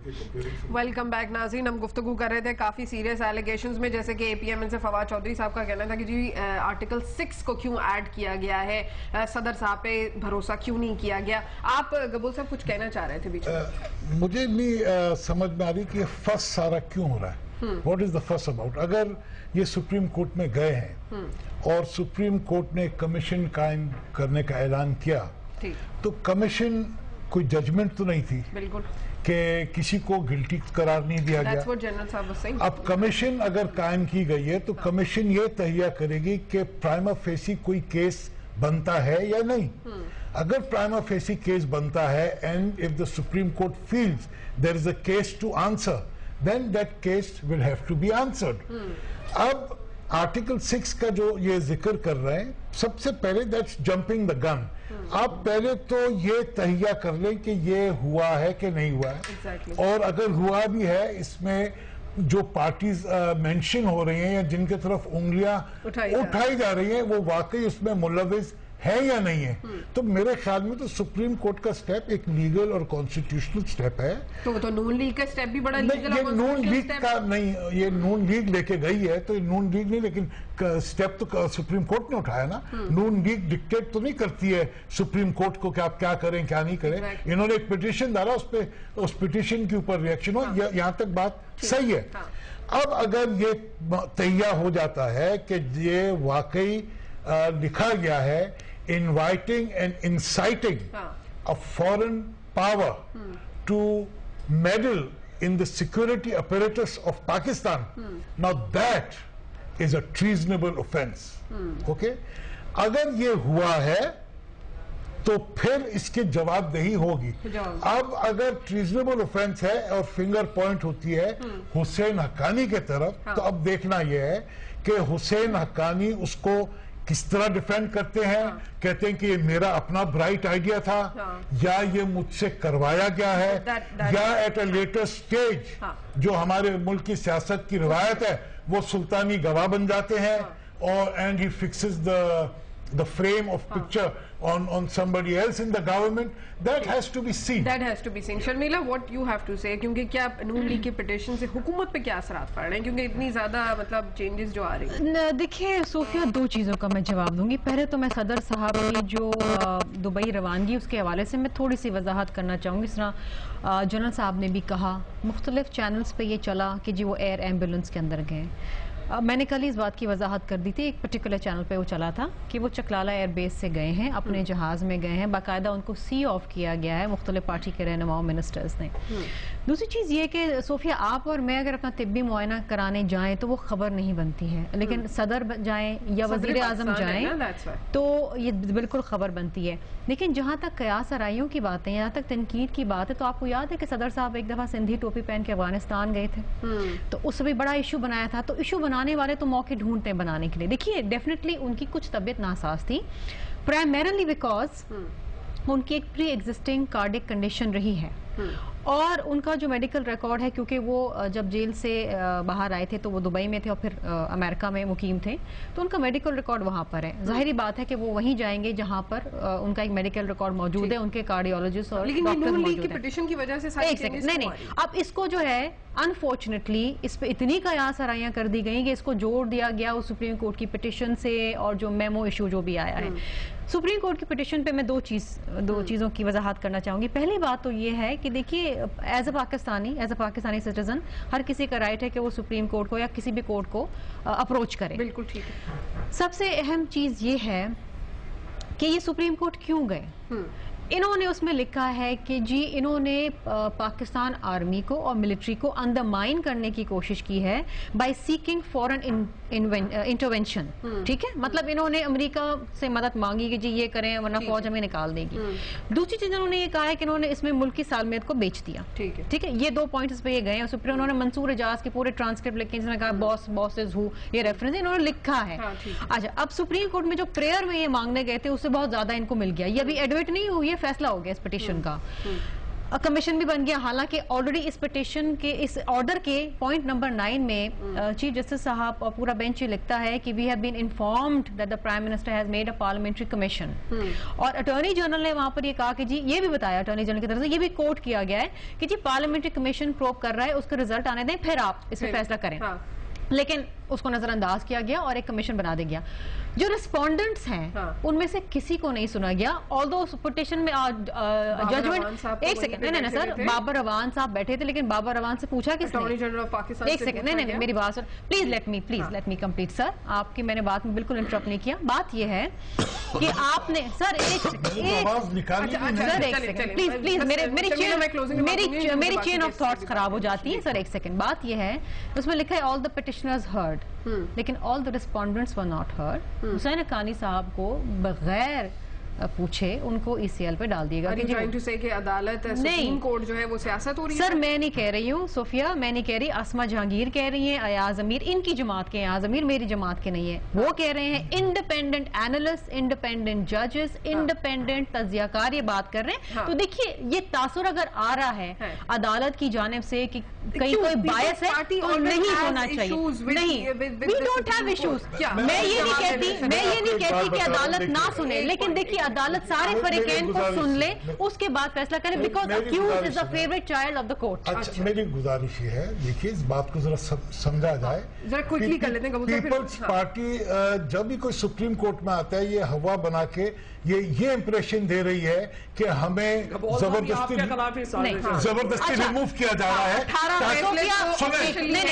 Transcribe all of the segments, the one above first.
Welcome back नाज़रीन। हम गुफ्तगू कर रहे थे काफ़ी सीरियस एलिगेशंस में, जैसे कि एपीएमएन से फवाद चौधरी साहब का कहना था कि जी आर्टिकल 6 को क्यों ऐड किया गया है, सदर साहब पे भरोसा क्यों नहीं किया गया। आप गबूल साहब कुछ कहना चाह रहे थे बीच में? मुझे नहीं समझ में आ रही कि फर्स सारा क्यों हो रहा है। व्हाट इज द फर्स अबाउट? अगर ये सुप्रीम कोर्ट में गए हैं और सुप्रीम कोर्ट ने कमीशन कायम करने का ऐलान किया, तो कमीशन कोई जजमेंट तो नहीं थी बिल्कुल कि किसी को गिल्टी करार नहीं दिया गया। अब कमीशन अगर कायम की गई है तो कमीशन ये तहिया करेगी कि प्राइमा फेसी कोई केस बनता है या नहीं। अगर प्राइमा फेसी केस बनता है and if the Supreme Court feels there is a case to answer, then that case will have to be answered. अब आर्टिकल 6 का जो ये जिक्र कर रहे हैं, सबसे पहले दैट्स जंपिंग द गन। आप पहले तो ये तहिया कर लें कि ये हुआ है कि नहीं हुआ है। और अगर हुआ भी है, इसमें जो पार्टीज मेंशन हो रही हैं या जिनके तरफ उंगलियां उठाई जा रही हैं, वो वाकई उसमें मुलविस है या नहीं है। तो मेरे ख्याल में तो सुप्रीम कोर्ट का स्टेप एक लीगल और कॉन्स्टिट्यूशनल स्टेप है। तो नून लीग का स्टेप भी बड़ा लीगल ये नून लीग का नहीं, ये नून लीग लेके गई है, तो नून लीग नहीं, लेकिन स्टेप तो सुप्रीम कोर्ट ने उठाया ना। नून लीग डिक्टेट तो नहीं करती है सुप्रीम कोर्ट को कि आप क्या करें क्या नहीं करें। इन्होंने एक पिटीशन डाला, उस पिटीशन के ऊपर रिएक्शन हो। यहाँ तक बात सही है। अब अगर ये तैयार हो जाता है कि ये वाकई लिखा गया है inviting and inciting a foreign power to meddle in the security apparatus of Pakistan, now that is a treasonable offense. Okay? अगर ये हुआ है तो फिर इसके जवाबदेही होगी। अब अगर ट्रीजनेबल ऑफेंस है और फिंगर पॉइंट होती है हुसैन हक्कानी के तरफ, तो अब देखना यह है कि हुसैन हक्कानी उसको किस तरह डिफेंड करते हैं। कहते हैं कि ये मेरा अपना ब्राइट आइडिया था, या ये मुझसे करवाया गया है, या एट अ लेटर स्टेज जो हमारे मुल्क की सियासत की रिवायत है वो सुल्तानी गवाह बन जाते हैं, और and he fixes the frame of picture on somebody else in the government. That has to be seen. That has to be seen. Sharmila, what you have to say? क्योंकि क्या नून लीग के पिटीशन से हुकूमत पे क्या असरात पड़ रहे हैं, क्योंकि इतनी ज्यादा मतलब चेंजेस जो आ रही हैं? देखिए सोफिया, दो चीज़ों का मैं जवाब दूंगी। पहले तो मैं सदर साहब की जो दुबई रवानगी उसके हवाले से मैं थोड़ी सी वजाहत करना चाहूँगी। इस तरह जनरल साहब ने भी कहा, मुख्तलिफ चैनल्स पे ये चला कि जी वो एयर एम्बुलेंस के अंदर गए। मैंने कल इस बात की वजाहत कर दी थी, एक पर्टिकुलर चैनल पे वो चला था कि वो चकलाला एयरबेस से गए हैं, अपने जहाज़ में गए हैं, बाकायदा उनको सी ऑफ किया गया है मुख्तलिफ पार्टी के रहनुमाओं मिनिस्टर्स ने। दूसरी चीज़ ये कि सोफिया, आप और मैं अगर अपना तिब्बी मुआयना कराने जाएं तो वो खबर नहीं बनती है, लेकिन सदर जाएं या वज़ीर आज़म जाएं तो ये बिल्कुल खबर बनती है। लेकिन जहाँ तक कयास आराइयों की बातें, यहाँ तक तनकीद की बात है, तो आपको याद है कि सदर साहब एक दफ़ा सिंधी टोपी पहन के अफगानिस्तान गए थे, तो उस भी बड़ा इशू बनाया था। तो इशू बनाने वाले तो मौके ढूंढते हैं बनाने के लिए। देखिए डेफिनेटली उनकी कुछ तबीयत नासाज थी, प्राइमरली बिकॉज उनकी एक प्री एग्जिस्टिंग कार्डिक कंडीशन रही है, और उनका जो मेडिकल रिकॉर्ड है, क्योंकि वो जब जेल से बाहर आए थे तो वो दुबई में थे और फिर अमेरिका में मुकीम थे, तो उनका मेडिकल रिकॉर्ड वहाँ पर है। जाहिर बात है कि वो वहीं जाएंगे जहाँ पर उनका एक मेडिकल रिकॉर्ड मौजूद है, उनके कार्डियोलॉजिस्ट और डॉक्टर मौजूद हैं। पिटीशन की वजह से एक सेकंड, नहीं, अब इसको जो है अनफॉर्चुनेटली इस पे इतनी कयास आराइयां कर दी गई कि इसको जोड़ दिया गया उस सुप्रीम कोर्ट की पिटीशन से, और जो मेमो इशू जो भी आया है सुप्रीम कोर्ट की पिटीशन पे, मैं दो चीज़ों की वजाहत करना चाहूँगी। पहली बात तो ये है कि देखिए एज अ पाकिस्तानी सिटीजन हर किसी का राइट है कि वो सुप्रीम कोर्ट को या किसी भी कोर्ट को अप्रोच करे। बिल्कुल ठीक है। सबसे अहम चीज़ ये है कि ये सुप्रीम कोर्ट क्यों गए। इन्होंने उसमें लिखा है कि जी इन्होंने पाकिस्तान आर्मी को और मिलिट्री को अंडरमाइन करने की कोशिश की है बाय सीकिंग फॉरेन इंटरवेंशन। ठीक है, मतलब इन्होंने अमेरिका से मदद मांगी कि जी ये करें वरना फौज हमें निकाल देगी। दूसरी चीज इन्होंने ये कहा है कि इन्होंने इसमें मुल्क की सालमियत को बेच दिया। ठीक है, ये 2 पॉइंट्स पे ये गए हैं। फिर उन्होंने मंसूर एजाज के पूरे ट्रांसक्रिप्ट लिखे जिसमें कहा बॉस बॉसेज हु, ये रेफरेंस इन्होंने लिखा है। अच्छा, अब सुप्रीम कोर्ट में जो प्रेयर में ये मांगने गए थे उससे बहुत ज्यादा इनको मिल गया। ये अभी एडमिट नहीं हुई है, फैसला हो गया इस पिटीशन का। कमीशन भी बन गया। हालांकि ऑलरेडी इस पिटिशन के इस ऑर्डर के पॉइंट नंबर 9 में चीफ जस्टिस साहब और पूरा बेंच ये लिखता है कि we have been informed that the prime minister has made a parliamentary commission. और अटॉर्नी जनरल ने वहां पर ये कहा कि जी, ये भी बताया अटॉर्नी जनरल की तरफ से, ये भी कोट किया गया है कि जी पार्लियामेंट्री कमीशन प्रोब कर रहा है, उसका रिजल्ट आने दें, फिर आप इस पर फैसला करें। लेकिन उसको नजरअंदाज किया गया और एक कमीशन बना दिया गया। जो रिस्पोंडेंट्स हैं उनमें से किसी को नहीं सुना गया। ऑल्दो पिटिशन में जजमेंट, एक सेकंड, नहीं सर, बाबर रवान साहब बैठे थे, लेकिन बाबर रवान से पूछा किसने? Attorney general of Pakistan. एक सेकंड, नहीं मेरी बात सुन, please let me complete sir. आपकी मैंने बात में बिल्कुल इंटरप्ट नहीं किया। बात यह है कि आपने सर एक सेकंड प्लीज, मेरी चेन ऑफ थॉट्स खराब हो जाती है सर। एक सेकंड, बात यह है उसमें लिखा है ऑल द पिटिशनर्स हर्ड, लेकिन all the respondents were not heard. Hussain Haqqani साहब को बगैर पूछे उनको ईसीएल पे डाल दिएगा। अदालत सुप्रीम कोर्ट जो है वो सियासत हो रही है। सर मैं नहीं कह रही हूँ सोफिया, मैं नहीं कह रही, आसमा जहांगीर कह रही है, अयाज अमीर इनकी जमात के, अयाज अमीर मेरी जमात के नहीं है। वो कह रहे हैं इंडिपेंडेंट एनालिस्ट, इंडिपेंडेंट जजेस, इंडिपेंडेंट तज्जियाकार ये बात कर रहे हैं। तो देखिए ये तासुर अगर आ रहा है अदालत की जानिब से कि कहीं कोई बायस है तो नहीं होना चाहिए। नहीं, वी डोंट हैव इश्यूज। मैं ये नहीं कहती कि अदालत ना सुने, लेकिन देखिए अदालत सारे फरीकैन को सुन ले, उसके बाद फैसला करे, because accused is the favourite child of the court. अच्छा, मेरी गुजारिश ये है, देखिए इस बात को जरा समझा जाए, जरा क्विकली कर लेते हैं। पीपल्स पार्टी जब भी कोई सुप्रीम कोर्ट में आता है, ये हवा बना के ये इंप्रेशन दे रही है कि हमें जबरदस्ती रिमूव किया जा रहा है।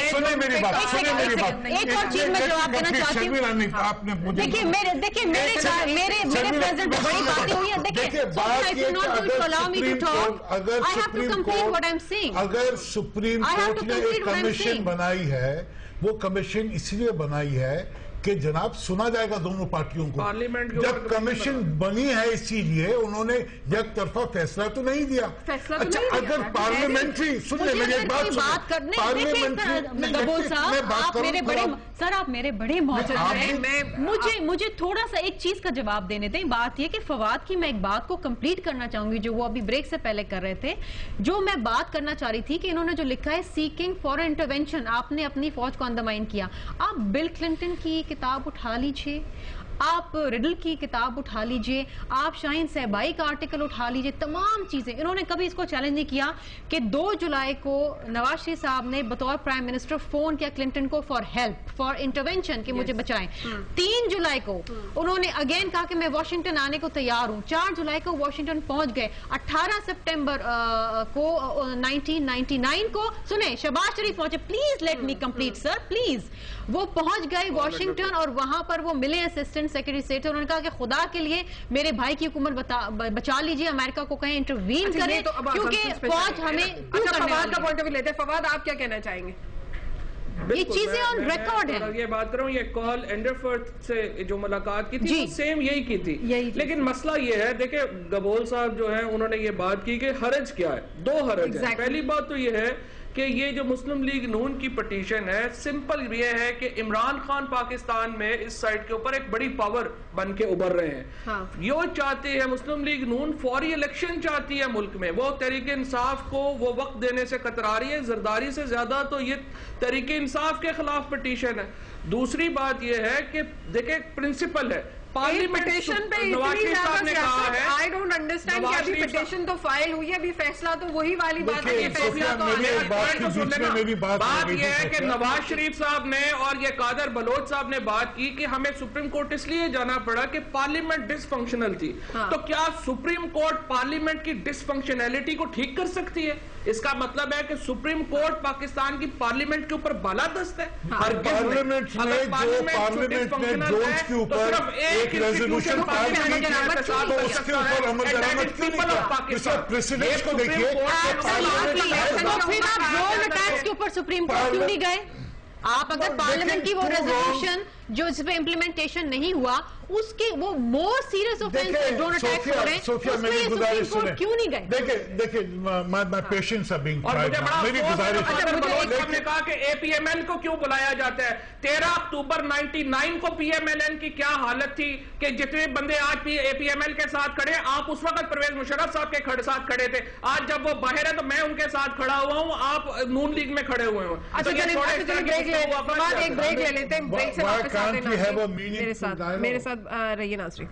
सुने मेरी बात। एक और चीज मैं जवाब देना चाहती हूँ। आपने मुझे देखिए मेरे प्रेजेंट बड़ी बातें हुई है। देखिए अगर सुप्रीम कोर्ट ने एक कमीशन बनाई है, वो कमीशन इसलिए बनाई है कि जनाब सुना जाएगा दोनों पार्टियों को। जब कमीशन बनी है इसीलिए उन्होंने एक तरफा फैसला तो नहीं दिया। अच्छा, अगर पार्लियामेंट्री सुनिए मेरी एक बात सर आप मेरे बड़े मौजूद हैं, मुझे थोड़ा सा एक चीज का जवाब देने दें। बात यह कि फवाद की मैं एक बात को कंप्लीट करना चाहूंगी जो वो अभी ब्रेक से पहले कर रहे थे। जो मैं बात करना चाह रही थी कि इन्होंने जो लिखा है सीकिंग फॉर इंटरवेंशन, आपने अपनी फौज को अंडरमाइन किया। आप बिल क्लिंटन की किताब उठा लीजिए, आप रिडल की किताब उठा लीजिए, आप शाहीन सहबाई का आर्टिकल उठा लीजिए, तमाम चीजें इन्होंने कभी इसको चैलेंज नहीं किया कि 2 जुलाई को नवाज शरीफ साहब ने बतौर प्राइम मिनिस्टर फोन किया क्लिंटन को फॉर हेल्प, फॉर इंटरवेंशन कि मुझे बचाएं। 3 जुलाई को उन्होंने अगेन कहा कि मैं वॉशिंगटन आने को तैयार हूं। 4 जुलाई को वॉशिंगटन पहुंच गए। 18 सितंबर को 1999 को सुने शहबाज शरीफ पहुंचे। Please let me complete sir, please. वो पहुंच गए वॉशिंगटन और वहां पर वो मिले असिस्टेंट सेक्रेटरी स्टेट। उन्होंने कहा कि खुदा के लिए मेरे भाई की हुकूमत बचा लीजिए, अमेरिका को कहें इंटरवीन करें, क्योंकि फौज हमें फवाद का पॉइंट ऑफ व्यू लेते हैं। फवाद आप क्या कहना चाहेंगे? ये चीजें ऑन रिकॉर्ड है। ये बात कर रहा हूँ, ये कॉल एंडरफर्थ से जो मुलाकात की थी वो सेम यही की थी। लेकिन मसला ये है, देखिए गबोल साहब जो है उन्होंने ये बात की कि हरज क्या है। 2 हरज है। पहली बात तो ये है कि ये जो मुस्लिम लीग नून की पिटीशन है, सिंपल ये है कि इमरान खान पाकिस्तान में इस साइड के ऊपर एक बड़ी पावर बन के उभर रहे हैं। हाँ। ये चाहते हैं मुस्लिम लीग नून फौरी इलेक्शन चाहती है मुल्क में। वो तहरीक इंसाफ को वो वक्त देने से कतरा रही है। जरदारी से ज्यादा तो ये तहरीक इंसाफ के खिलाफ पिटीशन है। दूसरी बात ये है कि देखिए प्रिंसिपल है पिटीशन पे नवाज शरीफ साहब ने कहा है, आई डोंट अंडरस्टैंड कि अभी पिटीशन तो फाइल हुई है, अभी फैसला तो वही वाली बात है कि फैसला तो बात यह है कि नवाज शरीफ साहब ने और ये कादर बलोच साहब ने बात की कि हमें सुप्रीम कोर्ट इसलिए जाना पड़ा कि पार्लियामेंट डिसफंक्शनल थी। हाँ। तो क्या सुप्रीम कोर्ट पार्लियामेंट की डिसफंक्शनैलिटी को ठीक कर सकती है? इसका मतलब है कि सुप्रीम कोर्ट पाकिस्तान की पार्लियामेंट के ऊपर बालादस्त है। पार्लियामेंट ने जोन्स के ऊपर एक रेजोल्यूशन पास की तो उसके ऊपर अमल दरामद क्यों नहीं किया? प्रेसिडेंट को देखिए, फिर आप ड्रोन अटैक्स के ऊपर सुप्रीम कोर्ट क्यों नहीं गए? आप अगर पार्लियामेंट की वो रेजोल्यूशन जो इस पे इम्प्लीमेंटेशन नहीं हुआ उसके वो मोर सीरियस ऑफेंस है, ड्रोन अटैक्स हो रहे हैं, क्यों नहीं गए? देखिए my patience are being tried, मेरी गुजारिश हमने कहा कि एपीएमएल को क्यों बुलाया जाता है? 13 अक्टूबर 99 को पीएमएलएन की क्या हालत थी कि जितने बंदे आज भी एपीएमएल के साथ खड़े, आप उस वक्त परवेज मुशर्रफ साहब के साथ खड़े थे, आज जब वो बाहर है तो मैं उनके साथ खड़ा हुआ हूं, आप नून लीग में खड़े हुए हो। अच्छा एक ब्रेक ले लेते हैं, ब्रेक से वापस आते हैं मेरे साथ रहिए नाज़रीन।